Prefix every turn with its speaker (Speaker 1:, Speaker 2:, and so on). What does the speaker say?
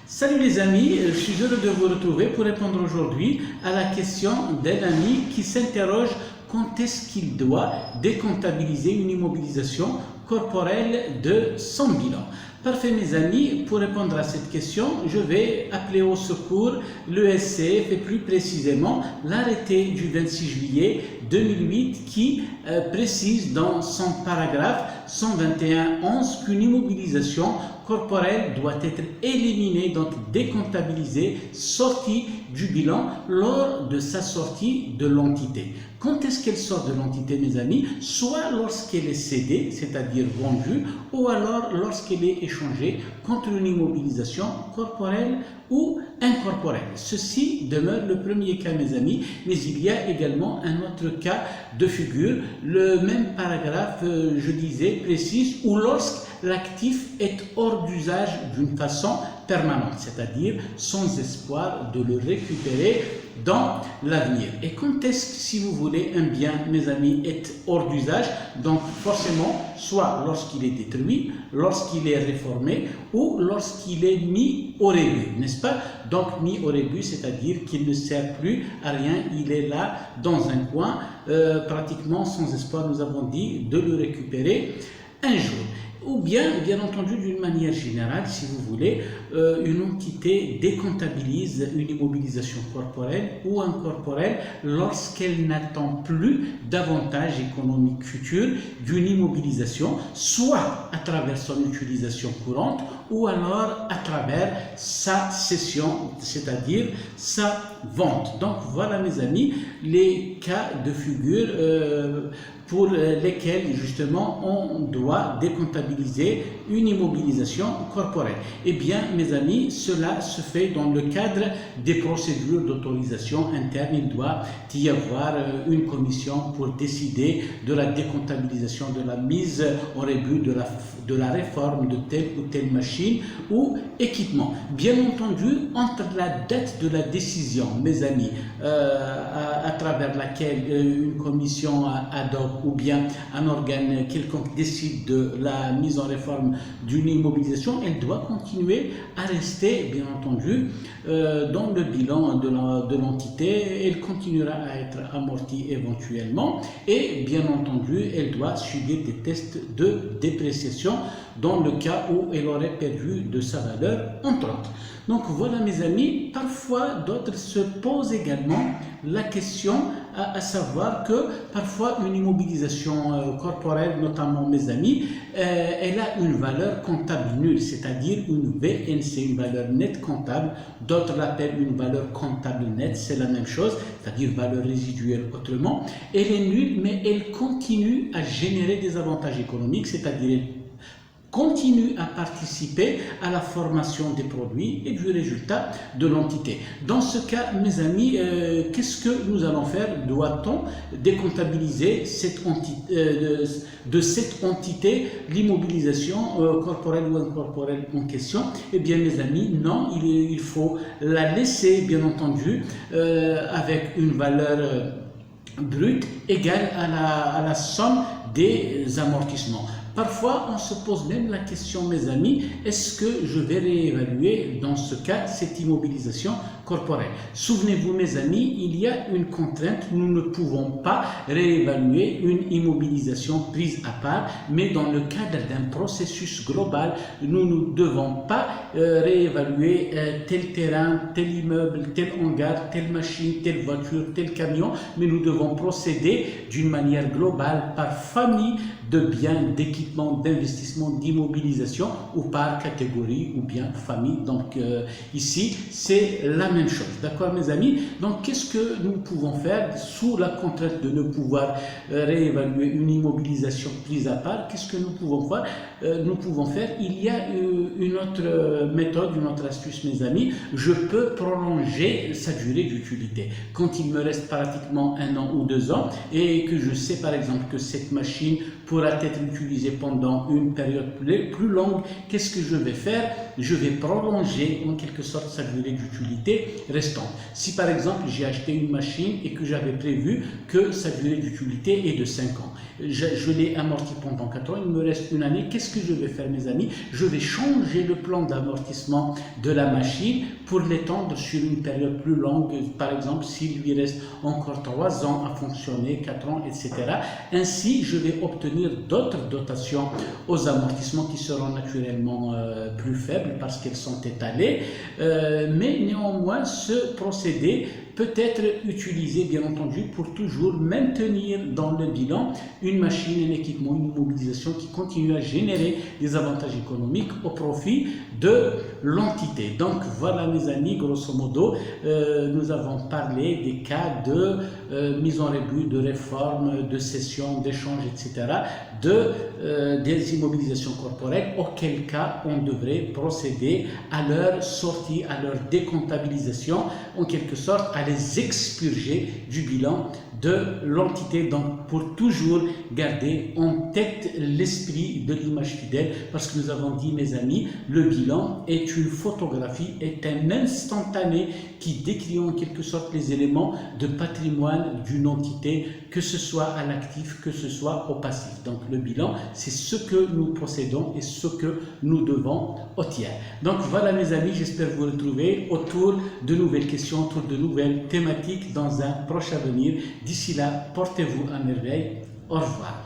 Speaker 1: Salut les amis, je suis heureux de vous retrouver pour répondre aujourd'hui à la question d'un ami qui s'interroge quand est-ce qu'il doit décomptabiliser une immobilisation corporelle de son bilan. Parfait mes amis, pour répondre à cette question, je vais appeler au secours l'ESCF et plus précisément l'arrêté du 26 juillet 2008 qui précise dans son paragraphe 121.11 qu'une immobilisation corporelle doit être éliminée, donc décomptabilisée, sortie du bilan lors de sa sortie de l'entité. Quand est-ce qu'elle sort de l'entité, mes amis? Soit lorsqu'elle est cédée, c'est-à-dire vendue, ou alors lorsqu'elle est échangée contre une immobilisation corporelle ou incorporelle. Ceci demeure le premier cas, mes amis, mais il y a également un autre cas de figure. Le même paragraphe, je disais, précise, ou lorsque l'actif est hors d'usage d'une façon permanente, c'est-à-dire sans espoir de le récupérer dans l'avenir. Et quand est-ce que, si vous voulez, un bien, mes amis, est hors d'usage? Donc forcément, soit lorsqu'il est détruit, lorsqu'il est réformé ou lorsqu'il est mis au rébut, n'est-ce pas? Donc mis au rébut, c'est-à-dire qu'il ne sert plus à rien, il est là dans un coin, pratiquement sans espoir, nous avons dit, de le récupérer un jour. Ou bien entendu, d'une manière générale, si vous voulez, une entité décomptabilise une immobilisation corporelle ou incorporelle lorsqu'elle n'attend plus d'avantages économiques futurs d'une immobilisation, soit à travers son utilisation courante ou alors à travers sa cession, c'est-à-dire sa vente. Donc voilà mes amis, les cas de figure pour lesquels justement on doit décomptabiliser une immobilisation corporelle. Eh bien mes amis, cela se fait dans le cadre des procédures d'autorisation interne. Il doit y avoir une commission pour décider de la décomptabilisation, de la mise au rébut, de la réforme de telle ou telle machine ou équipement. Bien entendu, entre la date de la décision, mes amis, à travers laquelle une commission ad hoc ou bien un organe quelconque décide de la mise en réforme d'une immobilisation, elle doit continuer à rester, bien entendu, dans le bilan de l'entité. Elle continuera à être amortie éventuellement et, bien entendu, elle doit subir des tests de dépréciation dans le cas où elle aurait perdu de sa valeur, entre autres. Donc voilà mes amis, parfois d'autres se posent également la question à savoir que parfois une immobilisation corporelle, notamment mes amis, elle a une valeur comptable nulle, c'est-à-dire une VNC, une valeur nette comptable. D'autres l'appellent une valeur comptable nette, c'est la même chose, c'est-à-dire valeur résiduelle autrement. Elle est nulle, mais elle continue à générer des avantages économiques, c'est-à-dire continue à participer à la formation des produits et du résultat de l'entité. Dans ce cas, mes amis, qu'est-ce que nous allons faire? Doit-on décomptabiliser de cette entité l'immobilisation corporelle ou incorporelle en question? Eh bien, mes amis, non, il faut la laisser, bien entendu, avec une valeur brute égale à la somme des amortissements. Parfois, on se pose même la question, mes amis, est-ce que je vais réévaluer dans ce cas cette immobilisation corporelle? Souvenez-vous, mes amis, il y a une contrainte, nous ne pouvons pas réévaluer une immobilisation prise à part, mais dans le cadre d'un processus global, nous ne devons pas réévaluer tel terrain, tel immeuble, tel hangar, telle machine, telle voiture, tel camion, mais nous devons procéder d'une manière globale par famille de biens, d'équipements, d'investissement, d'immobilisation ou par catégorie ou bien famille. Donc ici, c'est la même chose. D'accord mes amis? Donc qu'est-ce que nous pouvons faire sous la contrainte de ne pouvoir réévaluer une immobilisation prise à part? Qu'est-ce que nous pouvons faire? Il y a une autre méthode, une autre astuce mes amis. Je peux prolonger sa durée d'utilité. Quand il me reste pratiquement 1 an ou 2 ans et que je sais par exemple que cette machine pourra être utilisée pendant une période plus longue, qu'est-ce que je vais faire? Je vais prolonger en quelque sorte sa durée d'utilité restante. Si par exemple j'ai acheté une machine et que j'avais prévu que sa durée d'utilité est de 5 ans, je l'ai amorti pendant 4 ans, il me reste une année, qu'est-ce que je vais faire mes amis? Je vais changer le plan d'amortissement de la machine pour l'étendre sur une période plus longue, par exemple s'il lui reste encore 3 ans à fonctionner, 4 ans, etc. Ainsi, je vais obtenir d'autres dotations aux amortissements qui seront naturellement plus faibles parce qu'elles sont étalées, mais néanmoins ce procédé peut être utilisé bien entendu pour toujours maintenir dans le bilan une machine, un équipement, une mobilisation qui continue à générer des avantages économiques au profit de l'entité. Donc voilà mes amis, grosso modo, nous avons parlé des cas de mise en rebut, de réforme, de cession, d'échange, etc., des immobilisations corporelles, auquel cas on devrait procéder à leur sortie, à leur décomptabilisation, en quelque sorte à les expurger du bilan de l'entité, donc pour toujours garder en tête l'esprit de l'image fidèle, parce que nous avons dit mes amis, le bilan est une photographie, est un instantané qui décrit en quelque sorte les éléments de patrimoine d'une entité, que ce soit à l'actif, que ce soit au passif. Donc le bilan, c'est ce que nous possédons et ce que nous devons au tiers. Donc voilà mes amis, j'espère vous retrouver autour de nouvelles questions, autour de nouvelles thématiques dans un prochain avenir. D'ici là, portez-vous à merveille. Au revoir.